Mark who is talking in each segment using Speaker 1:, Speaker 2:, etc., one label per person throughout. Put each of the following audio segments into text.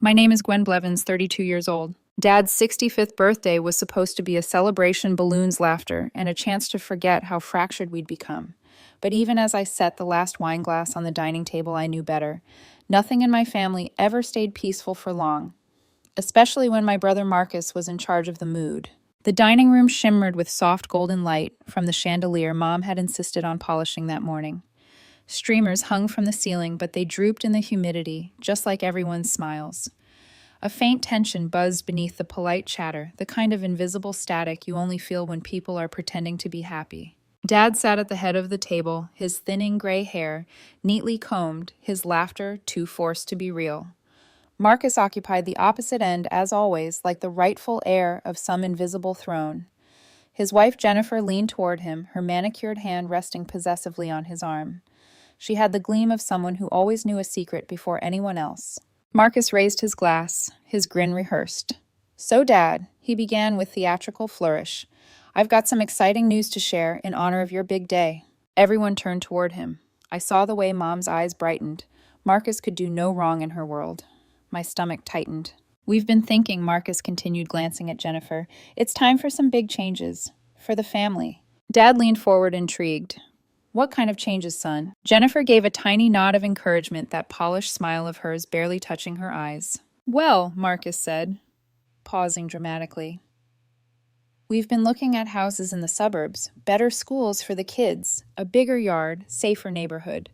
Speaker 1: My name is Gwen Blevins, 32 years old. Dad's 65th birthday was supposed to be a celebration, balloons, laughter, and a chance to forget how fractured we'd become. But even as I set the last wine glass on the dining table, I knew better. Nothing in my family ever stayed peaceful for long, especially when my brother Marcus was in charge of the mood. The dining room shimmered with soft golden light from the chandelier Mom had insisted on polishing that morning. Streamers hung from the ceiling, but they drooped in the humidity, just like everyone's smiles. A faint tension buzzed beneath the polite chatter, the kind of invisible static you only feel when people are pretending to be happy. Dad sat at the head of the table, his thinning gray hair neatly combed, his laughter too forced to be real. Marcus occupied the opposite end, as always, like the rightful heir of some invisible throne. His wife Jennifer leaned toward him, her manicured hand resting possessively on his arm. She had the gleam of someone who always knew a secret before anyone else. Marcus raised his glass, his grin rehearsed. "So, Dad," he began with theatrical flourish, "I've got some exciting news to share in honor of your big day." Everyone turned toward him. I saw the way Mom's eyes brightened. Marcus could do no wrong in her world. My stomach tightened. "We've been thinking," Marcus continued, glancing at Jennifer. "It's time for some big changes. For the family." Dad leaned forward, intrigued. "What kind of changes, son?" Jennifer gave a tiny nod of encouragement, that polished smile of hers barely touching her eyes. "Well," Marcus said, pausing dramatically, "we've been looking at houses in the suburbs, better schools for the kids, a bigger yard, safer neighborhood.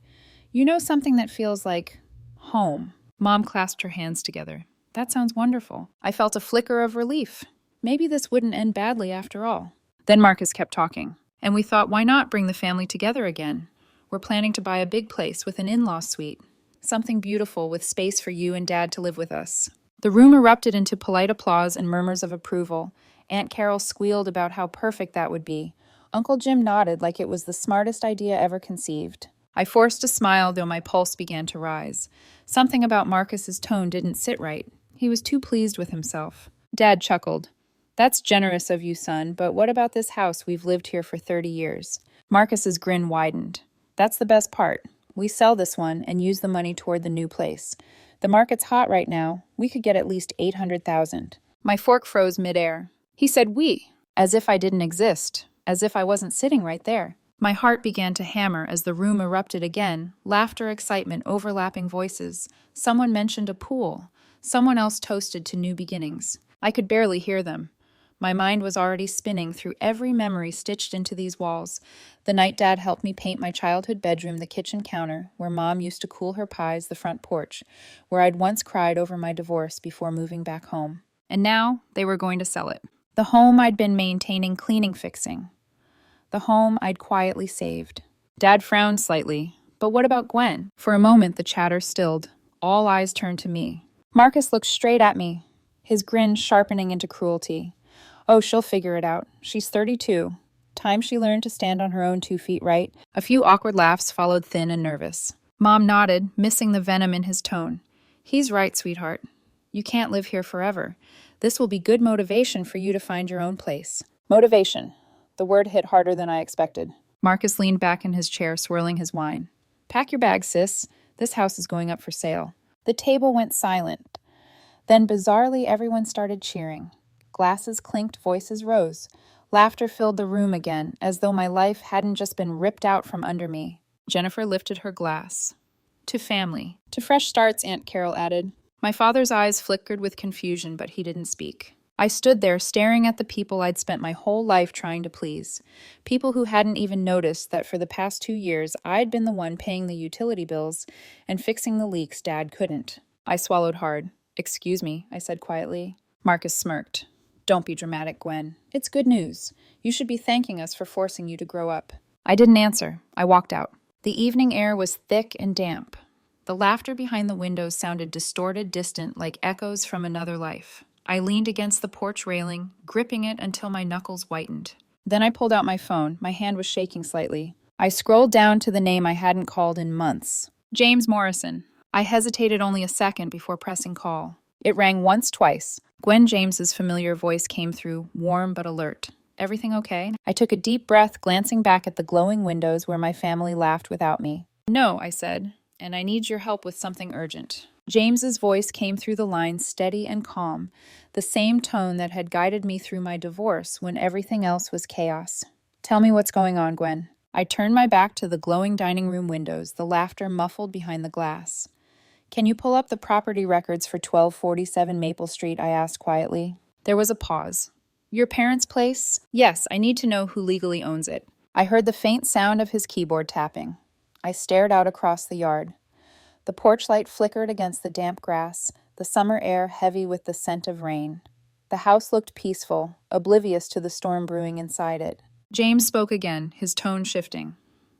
Speaker 1: You know, something that feels like home." Mom clasped her hands together. "That sounds wonderful." I felt a flicker of relief. Maybe this wouldn't end badly after all. Then Marcus kept talking. "And we thought, why not bring the family together again? We're planning to buy a big place with an in-law suite. Something beautiful with space for you and Dad to live with us." The room erupted into polite applause and murmurs of approval. Aunt Carol squealed about how perfect that would be. Uncle Jim nodded like it was the smartest idea ever conceived. I forced a smile, though my pulse began to rise. Something about Marcus's tone didn't sit right. He was too pleased with himself. Dad chuckled. "That's generous of you, son, but what about this house? We've lived here for 30 years. Marcus's grin widened. "That's the best part. We sell this one and use the money toward the new place. The market's hot right now. We could get at least 800,000. My fork froze midair. He said "we," as if I didn't exist, as if I wasn't sitting right there. My heart began to hammer as the room erupted again, laughter, excitement, overlapping voices. Someone mentioned a pool. Someone else toasted to new beginnings. I could barely hear them. My mind was already spinning through every memory stitched into these walls. The night Dad helped me paint my childhood bedroom, the kitchen counter, where Mom used to cool her pies, the front porch, where I'd once cried over my divorce before moving back home. And now they were going to sell it. The home I'd been maintaining, cleaning, fixing. The home I'd quietly saved. Dad frowned slightly. "But what about Gwen?" For a moment the chatter stilled. All eyes turned to me. Marcus looked straight at me, his grin sharpening into cruelty. "Oh, she'll figure it out. She's 32. Time she learned to stand on her own 2 feet, right?" A few awkward laughs followed, thin and nervous. Mom nodded, missing the venom in his tone. "He's right, sweetheart. You can't live here forever. This will be good motivation for you to find your own place." Motivation. The word hit harder than I expected. Marcus leaned back in his chair, swirling his wine. "Pack your bags, sis. This house is going up for sale." The table went silent. Then, bizarrely, everyone started cheering. Glasses clinked, voices rose. Laughter filled the room again, as though my life hadn't just been ripped out from under me. Jennifer lifted her glass. "To family. To fresh starts," Aunt Carol added. My father's eyes flickered with confusion, but he didn't speak. I stood there, staring at the people I'd spent my whole life trying to please. People who hadn't even noticed that for the past 2 years, I'd been the one paying the utility bills and fixing the leaks Dad couldn't. I swallowed hard. "Excuse me," I said quietly. Marcus smirked. "Don't be dramatic, Gwen. It's good news. You should be thanking us for forcing you to grow up." I didn't answer. I walked out. The evening air was thick and damp. The laughter behind the windows sounded distorted, distant, like echoes from another life. I leaned against the porch railing, gripping it until my knuckles whitened. Then I pulled out my phone. My hand was shaking slightly. I scrolled down to the name I hadn't called in months. James Morrison. I hesitated only a second before pressing call. It rang once, twice. Gwen James's familiar voice came through, warm but alert. "Everything okay?" I took a deep breath, glancing back at the glowing windows where my family laughed without me. "No," I said, "and I need your help with something urgent." James's voice came through the lines steady and calm, the same tone that had guided me through my divorce when everything else was chaos. Tell me what's going on, Gwen. I turned my back to the glowing dining room windows, the laughter muffled behind the glass. Can you pull up the property records for 1247 Maple Street? I asked quietly. There was a pause. Your parents' place? Yes, I need to know who legally owns it. I heard the faint sound of his keyboard tapping. I stared out across the yard. The porch light flickered against the damp grass, the summer air heavy with the scent of rain. The house looked peaceful, oblivious to the storm brewing inside it. James spoke again, his tone shifting.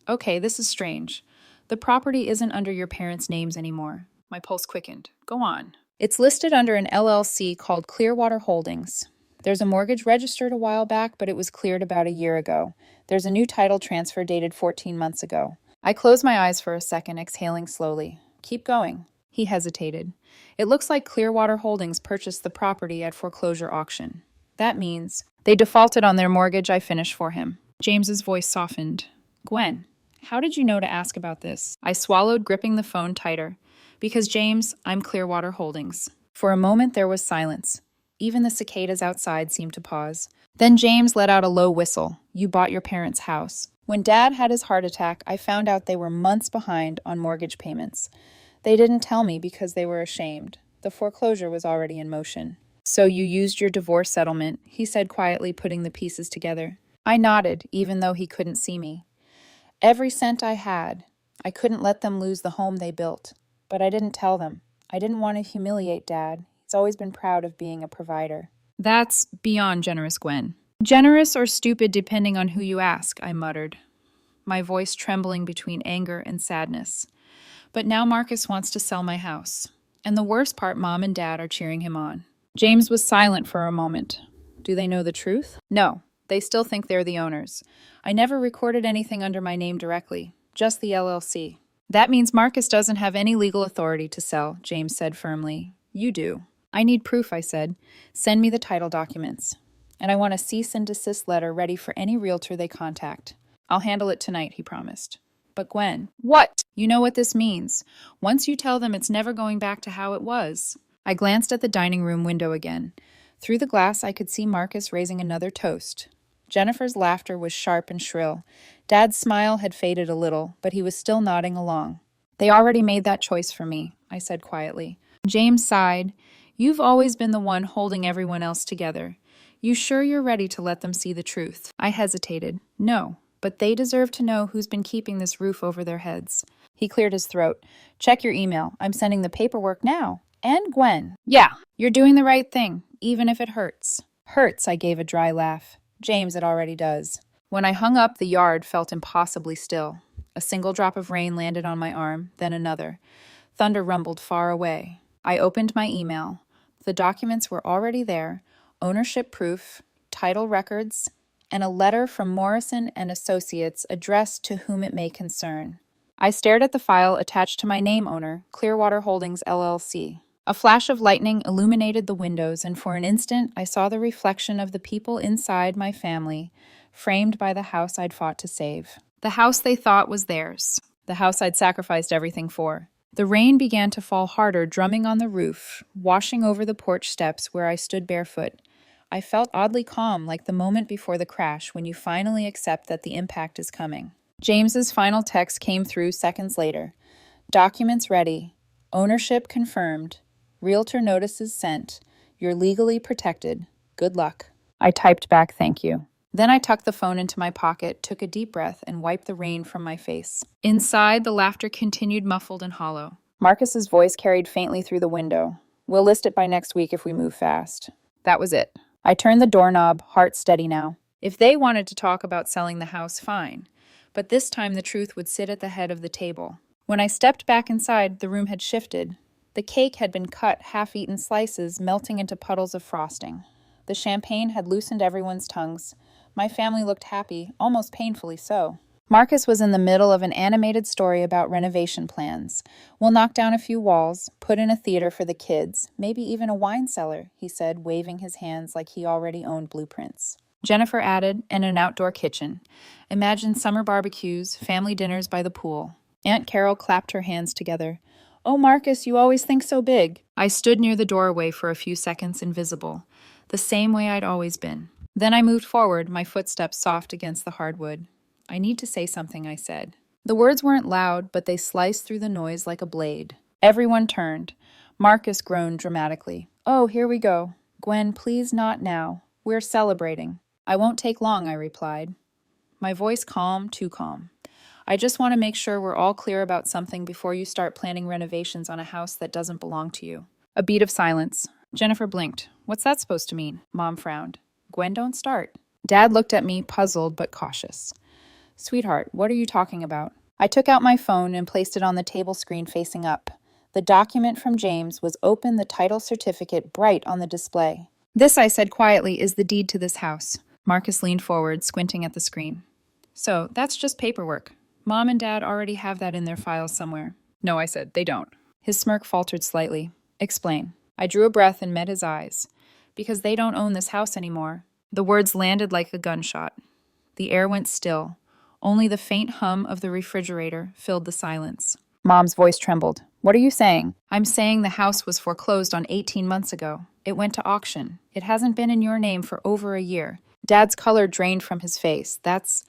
Speaker 1: Okay, this is strange. The property isn't under your parents' names anymore. My pulse quickened. Go on. It's listed under an LLC called Clearwater Holdings. There's a mortgage registered a while back, but it was cleared about a year ago. There's a new title transfer dated 14 months ago. I closed my eyes for a second, exhaling slowly. Keep going. He hesitated. It looks like Clearwater Holdings purchased the property at foreclosure auction. That means they defaulted on their mortgage. I finished for him. James's voice softened. Gwen, how did you know to ask about this? I swallowed, gripping the phone tighter. Because, James, I'm Clearwater Holdings. For a moment there was silence. Even the cicadas outside seemed to pause. Then James let out a low whistle. You bought your parents' house. When Dad had his heart attack, I found out they were months behind on mortgage payments. They didn't tell me because they were ashamed. The foreclosure was already in motion. So you used your divorce settlement, he said quietly, putting the pieces together. I nodded, even though he couldn't see me. Every cent I had. I couldn't let them lose the home they built. But I didn't tell them. I didn't want to humiliate Dad. He's always been proud of being a provider. That's beyond generous, Gwen. Generous or stupid depending on who you ask, I muttered, my voice trembling between anger and sadness. But now Marcus wants to sell my house. And the worst part, Mom and Dad are cheering him on. James was silent for a moment. Do they know the truth? No, they still think they're the owners. I never recorded anything under my name directly, just the LLC. That means Marcus doesn't have any legal authority to sell, James said firmly. You do. I need proof, I said. Send me the title documents. And I want a cease and desist letter ready for any realtor they contact. I'll handle it tonight, he promised. But Gwen, what? You know what this means. Once you tell them, it's never going back to how it was. I glanced at the dining room window again. Through the glass, I could see Marcus raising another toast. Jennifer's laughter was sharp and shrill. Dad's smile had faded a little, but he was still nodding along. They already made that choice for me, I said quietly. James sighed. You've always been the one holding everyone else together. You sure you're ready to let them see the truth? I hesitated. No, but they deserve to know who's been keeping this roof over their heads. He cleared his throat. Check your email. I'm sending the paperwork now. And Gwen. Yeah, you're doing the right thing, even if it hurts. Hurts, I gave a dry laugh. James, it already does. When I hung up, the yard felt impossibly still. A single drop of rain landed on my arm, then another. Thunder rumbled far away. I opened my email. The documents were already there. Ownership proof, title records, and a letter from Morrison and Associates addressed to whom it may concern. I stared at the file attached to my name owner, Clearwater Holdings, LLC. A flash of lightning illuminated the windows, and for an instant I saw the reflection of the people inside my family, framed by the house I'd fought to save. The house they thought was theirs. The house I'd sacrificed everything for. The rain began to fall harder, drumming on the roof, washing over the porch steps where I stood barefoot. I felt oddly calm, like the moment before the crash when you finally accept that the impact is coming. James's final text came through seconds later. Documents ready. Ownership confirmed. Realtor notices sent. You're legally protected. Good luck. I typed back, thank you. Then I tucked the phone into my pocket, took a deep breath, and wiped the rain from my face. Inside, the laughter continued muffled and hollow. Marcus's voice carried faintly through the window. We'll list it by next week if we move fast. That was it. I turned the doorknob, heart steady now. If they wanted to talk about selling the house, fine. But this time the truth would sit at the head of the table. When I stepped back inside, the room had shifted. The cake had been cut, half-eaten slices, melting into puddles of frosting. The champagne had loosened everyone's tongues. My family looked happy, almost painfully so. Marcus was in the middle of an animated story about renovation plans. We'll knock down a few walls, put in a theater for the kids, maybe even a wine cellar, he said, waving his hands like he already owned blueprints. Jennifer added, and an outdoor kitchen. Imagine summer barbecues, family dinners by the pool. Aunt Carol clapped her hands together. Oh, Marcus, you always think so big. I stood near the doorway for a few seconds, invisible, the same way I'd always been. Then I moved forward, my footsteps soft against the hardwood. I need to say something, I said. The words weren't loud, but they sliced through the noise like a blade. Everyone turned. Marcus groaned dramatically. Oh, here we go. Gwen, please not now. We're celebrating. I won't take long, I replied. My voice calm, too calm. I just want to make sure we're all clear about something before you start planning renovations on a house that doesn't belong to you. A beat of silence. Jennifer blinked. What's that supposed to mean? Mom frowned. Gwen, don't start. Dad looked at me, puzzled but cautious. Sweetheart, what are you talking about? I took out my phone and placed it on the table screen facing up. The document from James was open, the title certificate bright on the display. This, I said quietly, is the deed to this house. Marcus leaned forward, squinting at the screen. So, that's just paperwork. Mom and Dad already have that in their files somewhere. No, I said, they don't. His smirk faltered slightly. Explain. I drew a breath and met his eyes. Because they don't own this house anymore. The words landed like a gunshot. The air went still. Only the faint hum of the refrigerator filled the silence. Mom's voice trembled. What are you saying? I'm saying the house was foreclosed on 18 months ago. It went to auction. It hasn't been in your name for over a year. Dad's color drained from his face. That's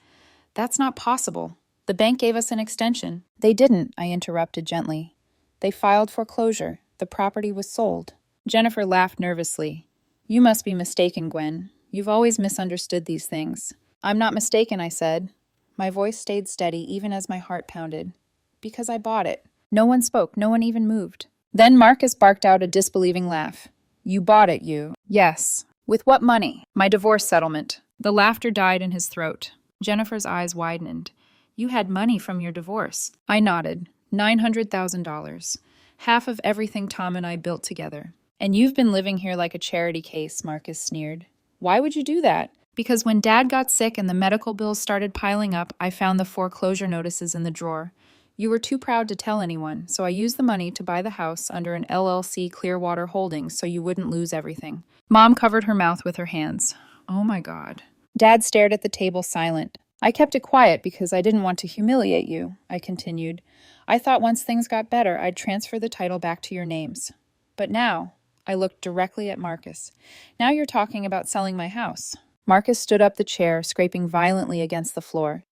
Speaker 1: not possible. The bank gave us an extension. They didn't, I interrupted gently. They filed foreclosure. The property was sold. Jennifer laughed nervously. You must be mistaken, Gwen. You've always misunderstood these things. I'm not mistaken, I said. My voice stayed steady even as my heart pounded. Because I bought it. No one spoke. No one even moved. Then Marcus barked out a disbelieving laugh. You bought it, you. Yes. With what money? My divorce settlement. The laughter died in his throat. Jennifer's eyes widened. You had money from your divorce. I nodded. $900,000. Half of everything Tom and I built together. And you've been living here like a charity case, Marcus sneered. Why would you do that? Because when Dad got sick and the medical bills started piling up, I found the foreclosure notices in the drawer. You were too proud to tell anyone, so I used the money to buy the house under an LLC Clearwater Holdings so you wouldn't lose everything. Mom covered her mouth with her hands. Oh my God. Dad stared at the table silent. I kept it quiet because I didn't want to humiliate you, I continued. I thought once things got better, I'd transfer the title back to your names. But now, I looked directly at Marcus. Now you're talking about selling my house. Marcus stood up the chair, scraping violently against the floor.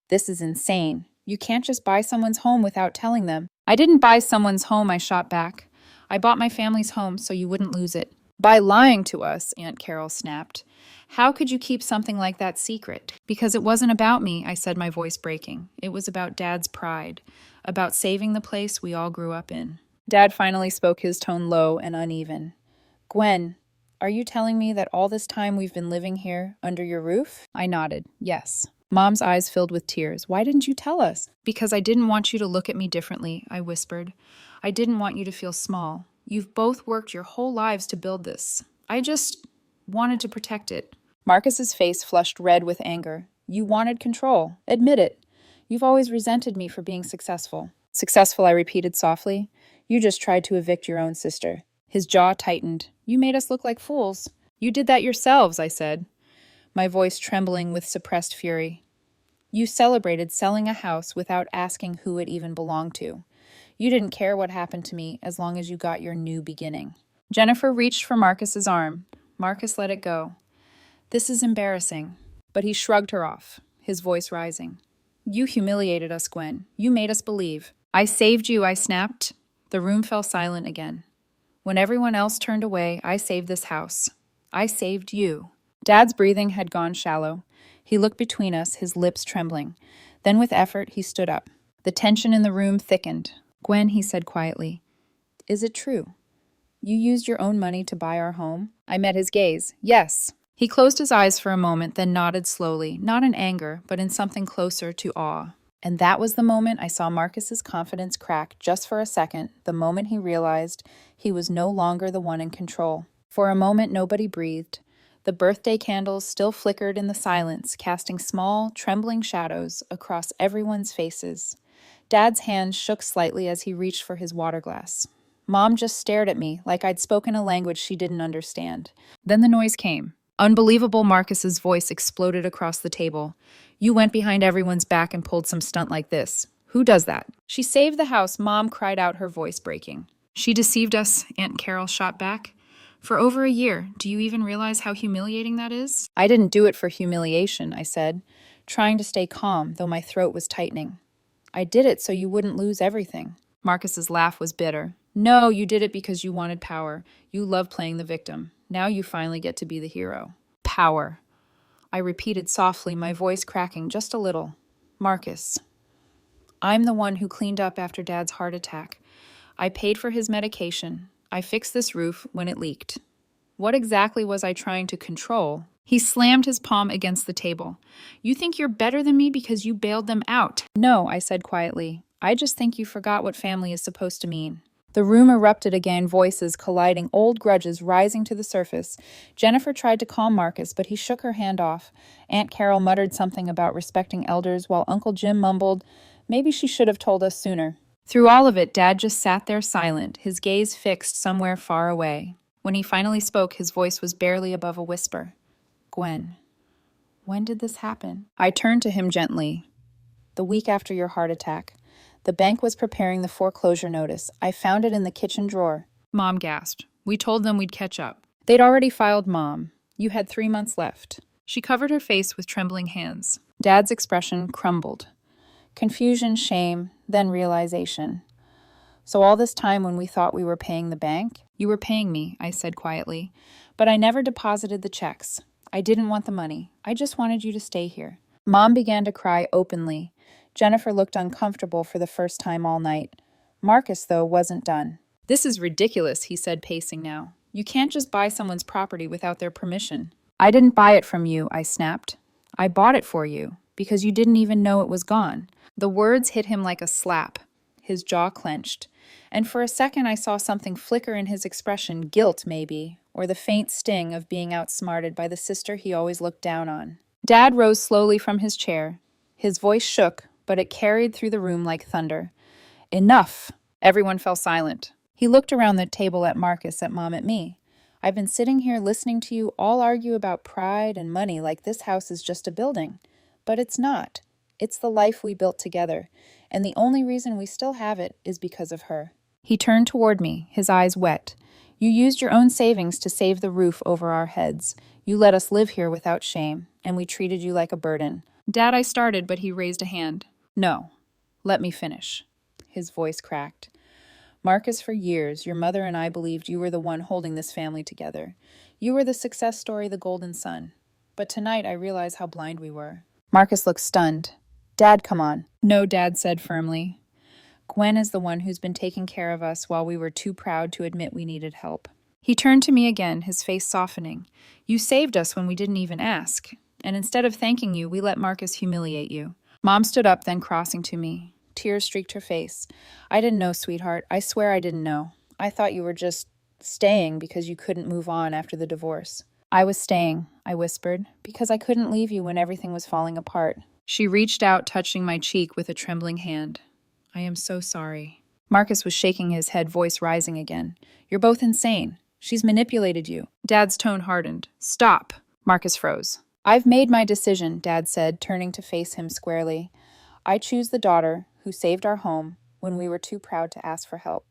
Speaker 1: This is insane. You can't just buy someone's home without telling them. I didn't buy someone's home, I shot back. I bought my family's home so you wouldn't lose it. By lying to us, Aunt Carol snapped. How could you keep something like that secret? Because it wasn't about me, I said, my voice breaking. It was about Dad's pride, about saving the place we all grew up in. Dad finally spoke, his tone low and uneven. Gwen, are you telling me that all this time we've been living here, under your roof? I nodded. Yes. Mom's eyes filled with tears. Why didn't you tell us? Because I didn't want you to look at me differently, I whispered. I didn't want you to feel small. You've both worked your whole lives to build this. I just wanted to protect it. Marcus's face flushed red with anger. You wanted control. Admit it. You've always resented me for being successful. Successful, I repeated softly. You just tried to evict your own sister. His jaw tightened. You made us look like fools. You did that yourselves, I said, my voice trembling with suppressed fury. You celebrated selling a house without asking who it even belonged to. You didn't care what happened to me as long as you got your new beginning. Jennifer reached for Marcus's arm. Marcus let it go. This is embarrassing. But he shrugged her off, his voice rising. You humiliated us, Gwen. You made us believe. I saved you, I snapped. The room fell silent again. When everyone else turned away, I saved this house. I saved you. Dad's breathing had gone shallow. He looked between us, his lips trembling. Then with effort, he stood up. The tension in the room thickened. Gwen, he said quietly, is it true? You used your own money to buy our home? I met his gaze. Yes. He closed his eyes for a moment, then nodded slowly, not in anger, but in something closer to awe. And that was the moment I saw Marcus's confidence crack just for a second, the moment he realized he was no longer the one in control. For a moment, nobody breathed. The birthday candles still flickered in the silence, casting small, trembling shadows across everyone's faces. Dad's hand shook slightly as he reached for his water glass. Mom just stared at me like I'd spoken a language she didn't understand. Then the noise came. Unbelievable, Marcus's voice exploded across the table. You went behind everyone's back and pulled some stunt like this. Who does that? She saved the house, Mom cried out, her voice breaking. She deceived us, Aunt Carol shot back. For over a year. Do you even realize how humiliating that is? I didn't do it for humiliation, I said, trying to stay calm, though my throat was tightening. I did it so you wouldn't lose everything. Marcus's laugh was bitter. No, you did it because you wanted power. You love playing the victim. Now you finally get to be the hero. Power. I repeated softly, my voice cracking just a little. Marcus. I'm the one who cleaned up after Dad's heart attack. I paid for his medication. I fixed this roof when it leaked. What exactly was I trying to control? He slammed his palm against the table. You think you're better than me because you bailed them out? No, I said quietly. I just think you forgot what family is supposed to mean. The room erupted again, voices colliding, old grudges rising to the surface. Jennifer tried to calm Marcus, but he shook her hand off. Aunt Carol muttered something about respecting elders, while Uncle Jim mumbled, maybe she should have told us sooner. Through all of it, Dad just sat there silent, his gaze fixed somewhere far away. When he finally spoke, his voice was barely above a whisper. Gwen, when did this happen? I turned to him gently. The week after your heart attack. The bank was preparing the foreclosure notice. I found it in the kitchen drawer. Mom gasped. We told them we'd catch up. They'd already filed, Mom. You had 3 months left. She covered her face with trembling hands. Dad's expression crumbled. Confusion, shame, then realization. So all this time when we thought we were paying the bank? You were paying me, I said quietly. But I never deposited the checks. I didn't want the money. I just wanted you to stay here. Mom began to cry openly. Jennifer looked uncomfortable for the first time all night. Marcus, though, wasn't done. This is ridiculous, he said, pacing now. You can't just buy someone's property without their permission. I didn't buy it from you, I snapped. I bought it for you, because you didn't even know it was gone. The words hit him like a slap. His jaw clenched. And for a second I saw something flicker in his expression, guilt maybe, or the faint sting of being outsmarted by the sister he always looked down on. Dad rose slowly from his chair. His voice shook, but it carried through the room like thunder. Enough! Everyone fell silent. He looked around the table at Marcus, at Mom, at me. I've been sitting here listening to you all argue about pride and money like this house is just a building. But it's not. It's the life we built together, and the only reason we still have it is because of her. He turned toward me, his eyes wet. You used your own savings to save the roof over our heads. You let us live here without shame, and we treated you like a burden. Dad, I started, but he raised a hand. No. Let me finish. His voice cracked. Marcus, for years, your mother and I believed you were the one holding this family together. You were the success story, the golden son. But tonight I realize how blind we were. Marcus looked stunned. Dad, come on. No, Dad said firmly. Gwen is the one who's been taking care of us while we were too proud to admit we needed help. He turned to me again, his face softening. You saved us when we didn't even ask. And instead of thanking you, we let Marcus humiliate you. Mom stood up, then crossing to me. Tears streaked her face. I didn't know, sweetheart. I swear I didn't know. I thought you were just staying because you couldn't move on after the divorce. I was staying, I whispered, because I couldn't leave you when everything was falling apart. She reached out, touching my cheek with a trembling hand. I am so sorry. Marcus was shaking his head, voice rising again. You're both insane. She's manipulated you. Dad's tone hardened. Stop. Marcus froze. I've made my decision, Dad said, turning to face him squarely. I choose the daughter who saved our home when we were too proud to ask for help.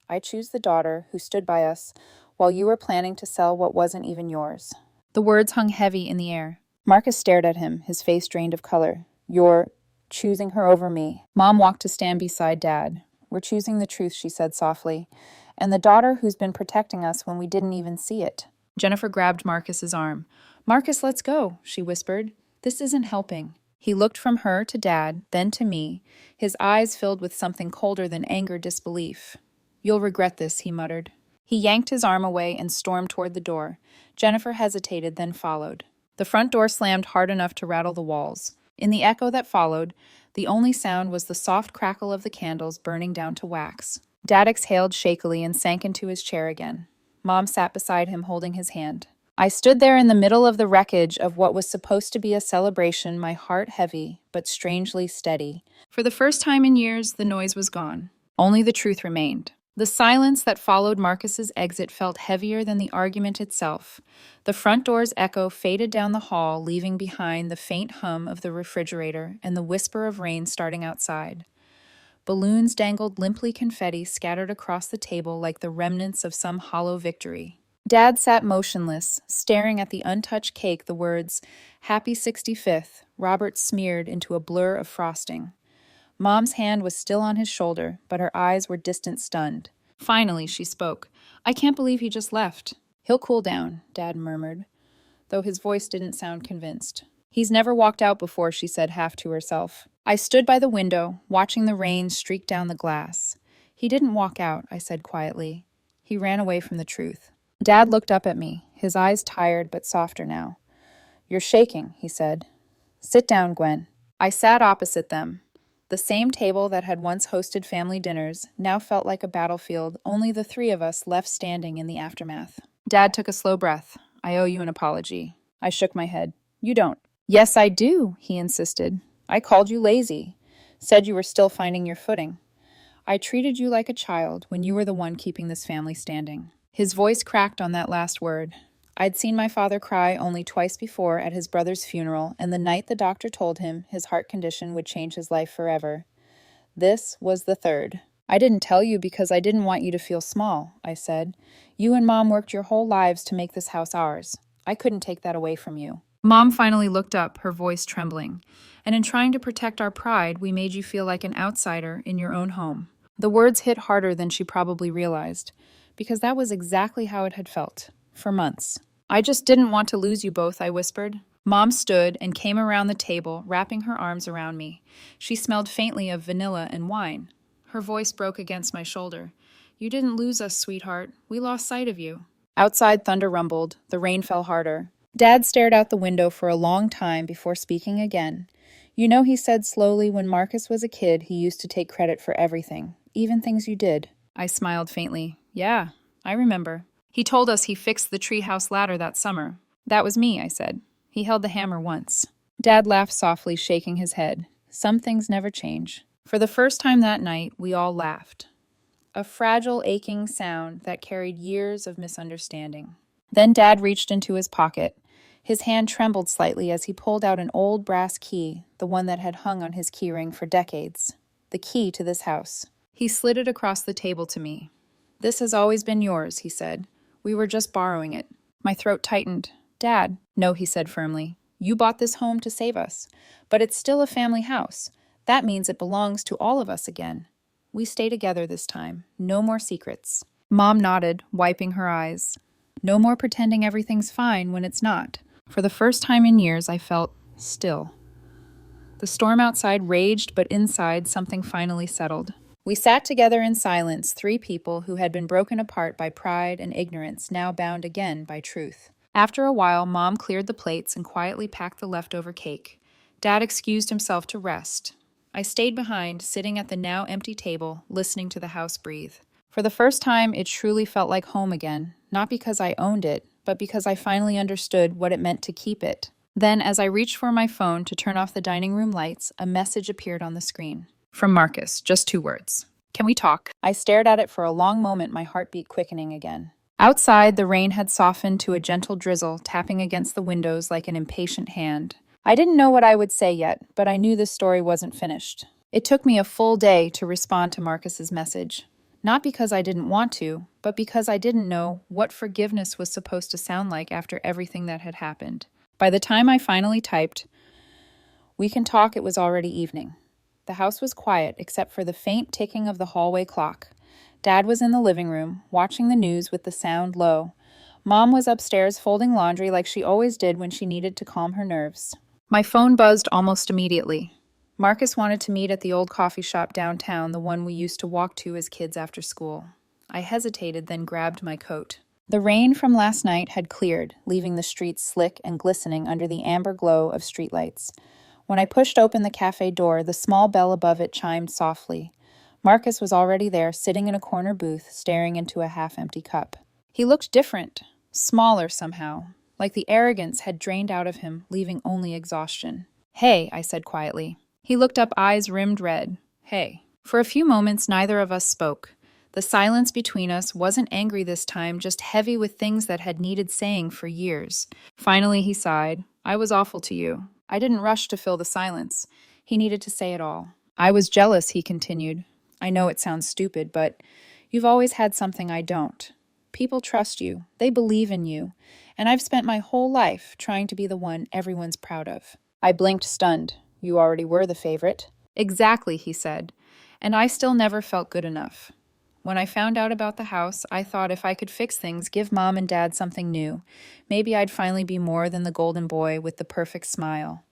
Speaker 1: I choose the daughter who stood by us while you were planning to sell what wasn't even yours. The words hung heavy in the air. Marcus stared at him, his face drained of color. You're choosing her over me. Mom walked to stand beside Dad. We're choosing the truth, she said softly, and the daughter who's been protecting us when we didn't even see it. Jennifer grabbed Marcus's arm. Marcus, let's go, she whispered. This isn't helping. He looked from her to Dad, then to me, his eyes filled with something colder than anger, disbelief. You'll regret this, he muttered. He yanked his arm away and stormed toward the door. Jennifer hesitated, then followed. The front door slammed hard enough to rattle the walls. In the echo that followed, the only sound was the soft crackle of the candles burning down to wax. Dad exhaled shakily and sank into his chair again. Mom sat beside him, holding his hand. I stood there in the middle of the wreckage of what was supposed to be a celebration, my heart heavy, but strangely steady. For the first time in years, the noise was gone. Only the truth remained. The silence that followed Marcus's exit felt heavier than the argument itself. The front door's echo faded down the hall, leaving behind the faint hum of the refrigerator and the whisper of rain starting outside. Balloons dangled limply confetti scattered across the table like the remnants of some hollow victory. Dad sat motionless, staring at the untouched cake, the words, "Happy 65th," Robert smeared into a blur of frosting. Mom's hand was still on his shoulder, but her eyes were distant, stunned. Finally, she spoke. "I can't believe he just left." "He'll cool down," Dad murmured, though his voice didn't sound convinced. "He's never walked out before," she said half to herself. I stood by the window, watching the rain streak down the glass. "He didn't walk out," I said quietly. "He ran away from the truth." Dad looked up at me, his eyes tired but softer now. "You're shaking," he said. "Sit down, Gwen." I sat opposite them. The same table that had once hosted family dinners now felt like a battlefield, only the three of us left standing in the aftermath. Dad took a slow breath. "I owe you an apology." I shook my head. "You don't." "Yes, I do," he insisted. "I called you lazy. Said you were still finding your footing. I treated you like a child when you were the one keeping this family standing." His voice cracked on that last word. I'd seen my father cry only twice before at his brother's funeral, and the night the doctor told him his heart condition would change his life forever. This was the third. "I didn't tell you because I didn't want you to feel small," I said. "You and Mom worked your whole lives to make this house ours. I couldn't take that away from you." Mom finally looked up, her voice trembling. "And in trying to protect our pride, we made you feel like an outsider in your own home." The words hit harder than she probably realized, because that was exactly how it had felt, for months. "I just didn't want to lose you both," I whispered. Mom stood and came around the table, wrapping her arms around me. She smelled faintly of vanilla and wine. Her voice broke against my shoulder. "You didn't lose us, sweetheart. We lost sight of you." Outside, thunder rumbled. The rain fell harder. Dad stared out the window for a long time before speaking again. "You know," he said slowly, "when Marcus was a kid, he used to take credit for everything, even things you did." I smiled faintly. "Yeah, I remember. He told us he fixed the treehouse ladder that summer." "That was me," I said. "He held the hammer once." Dad laughed softly, shaking his head. "Some things never change." For the first time that night, we all laughed. A fragile, aching sound that carried years of misunderstanding. Then Dad reached into his pocket. His hand trembled slightly as he pulled out an old brass key, the one that had hung on his keyring for decades. The key to this house. He slid it across the table to me. "This has always been yours," he said. "We were just borrowing it." My throat tightened. "Dad." "No," he said firmly. "You bought this home to save us. But it's still a family house. That means it belongs to all of us again. We stay together this time. No more secrets." Mom nodded, wiping her eyes. "No more pretending everything's fine when it's not." For the first time in years, I felt still. The storm outside raged, but inside, something finally settled. We sat together in silence, three people who had been broken apart by pride and ignorance, now bound again by truth. After a while, Mom cleared the plates and quietly packed the leftover cake. Dad excused himself to rest. I stayed behind, sitting at the now empty table, listening to the house breathe. For the first time, it truly felt like home again, not because I owned it, but because I finally understood what it meant to keep it. Then, as I reached for my phone to turn off the dining room lights, a message appeared on the screen. From Marcus, just 2 words. "Can we talk?" I stared at it for a long moment, my heartbeat quickening again. Outside, the rain had softened to a gentle drizzle, tapping against the windows like an impatient hand. I didn't know what I would say yet, but I knew this story wasn't finished. It took me a full day to respond to Marcus's message. Not because I didn't want to, but because I didn't know what forgiveness was supposed to sound like after everything that had happened. By the time I finally typed, "We can talk," it was already evening. The house was quiet, except for the faint ticking of the hallway clock. Dad was in the living room, watching the news with the sound low. Mom was upstairs folding laundry like she always did when she needed to calm her nerves. My phone buzzed almost immediately. Marcus wanted to meet at the old coffee shop downtown, the one we used to walk to as kids after school. I hesitated, then grabbed my coat. The rain from last night had cleared, leaving the streets slick and glistening under the amber glow of streetlights. When I pushed open the cafe door, the small bell above it chimed softly. Marcus was already there, sitting in a corner booth, staring into a half-empty cup. He looked different, smaller somehow, like the arrogance had drained out of him, leaving only exhaustion. "Hey," I said quietly. He looked up, eyes rimmed red. "Hey." For a few moments, neither of us spoke. The silence between us wasn't angry this time, just heavy with things that had needed saying for years. Finally, he sighed. "I was awful to you." I didn't rush to fill the silence. He needed to say it all. "I was jealous," he continued. I know it sounds stupid, but you've always had something I don't. People trust you, they believe in you, and I've spent my whole life trying to be the one everyone's proud of. I blinked, stunned. You already were the favorite. Exactly, he said, and I still never felt good enough. When I found out about the house, I thought if I could fix things, give Mom and Dad something new, maybe I'd finally be more than the golden boy with the perfect smile.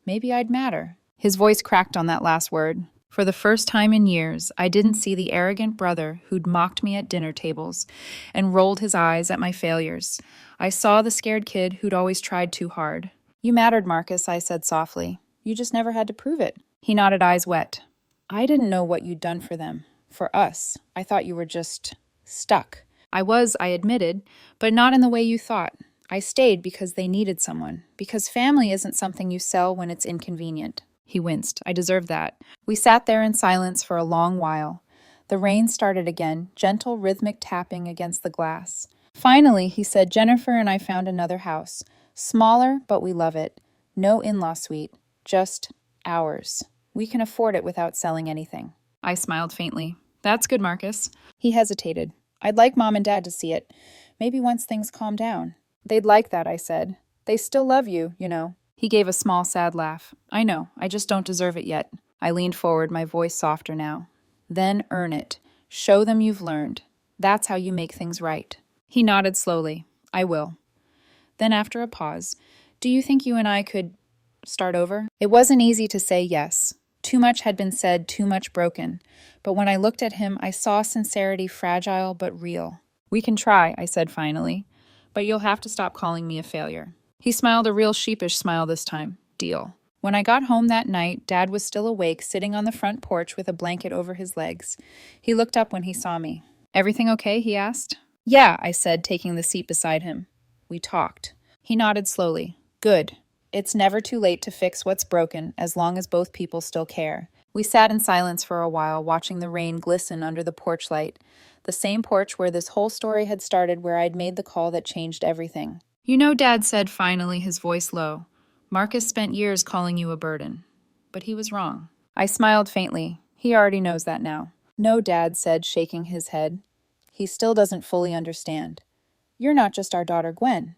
Speaker 1: Maybe I'd matter. His voice cracked on that last word. For the first time in years, I didn't see the arrogant brother who'd mocked me at dinner tables and rolled his eyes at my failures. I saw the scared kid who'd always tried too hard. You mattered, Marcus, I said softly. You just never had to prove it. He nodded, eyes wet. I didn't know what you'd done for them. For us. I thought you were just stuck. I was, I admitted, but not in the way you thought. I stayed because they needed someone. Because family isn't something you sell when it's inconvenient. He winced. I deserved that. We sat there in silence for a long while. The rain started again, gentle rhythmic tapping against the glass. Finally, he said, Jennifer and I found another house. Smaller, but we love it. No in-law suite. Just ours. We can afford it without selling anything. I smiled faintly. That's good, Marcus. He hesitated. I'd like Mom and Dad to see it. Maybe once things calm down. They'd like that, I said. They still love you, you know. He gave a small, sad laugh. I know. I just don't deserve it yet. I leaned forward, my voice softer now. Then earn it. Show them you've learned. That's how you make things right. He nodded slowly. I will. Then after a pause, do you think you and I could start over? It wasn't easy to say yes. Too much had been said, too much broken. But when I looked at him, I saw sincerity fragile but real. We can try, I said finally. But you'll have to stop calling me a failure. He smiled a real sheepish smile this time. Deal. When I got home that night, Dad was still awake, sitting on the front porch with a blanket over his legs. He looked up when he saw me. Everything okay? He asked. Yeah, I said, taking the seat beside him. We talked. He nodded slowly. Good. It's never too late to fix what's broken, as long as both people still care. We sat in silence for a while, watching the rain glisten under the porch light. The same porch where this whole story had started, where I'd made the call that changed everything. You know, Dad said finally, his voice low. Marcus spent years calling you a burden. But he was wrong. I smiled faintly. He already knows that now. No, Dad said, shaking his head. He still doesn't fully understand. You're not just our daughter, Gwen.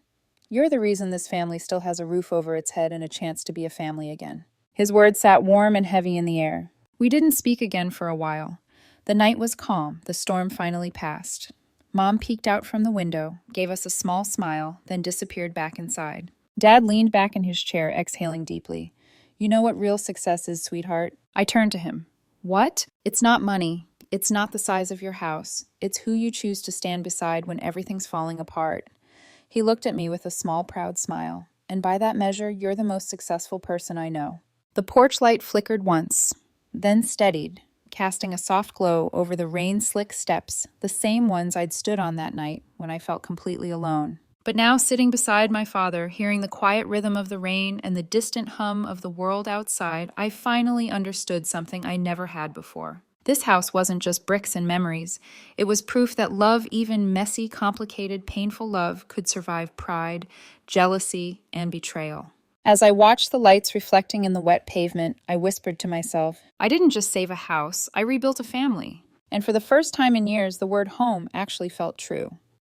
Speaker 1: You're the reason this family still has a roof over its head and a chance to be a family again. His words sat warm and heavy in the air. We didn't speak again for a while. The night was calm. The storm finally passed. Mom peeked out from the window, gave us a small smile, then disappeared back inside. Dad leaned back in his chair, exhaling deeply. You know what real success is, sweetheart? I turned to him. What? It's not money. It's not the size of your house. It's who you choose to stand beside when everything's falling apart. He looked at me with a small, proud smile. And by that measure, you're the most successful person I know. The porch light flickered once, then steadied, casting a soft glow over the rain-slick steps, the same ones I'd stood on that night when I felt completely alone. But now, sitting beside my father, hearing the quiet rhythm of the rain and the distant hum of the world outside, I finally understood something I never had before. This house wasn't just bricks and memories. It was proof that love, even messy, complicated, painful love, could survive pride, jealousy, and betrayal. As I watched the lights reflecting in the wet pavement, I whispered to myself, I didn't just save a house, I rebuilt a family. And for the first time in years, the word home actually felt true.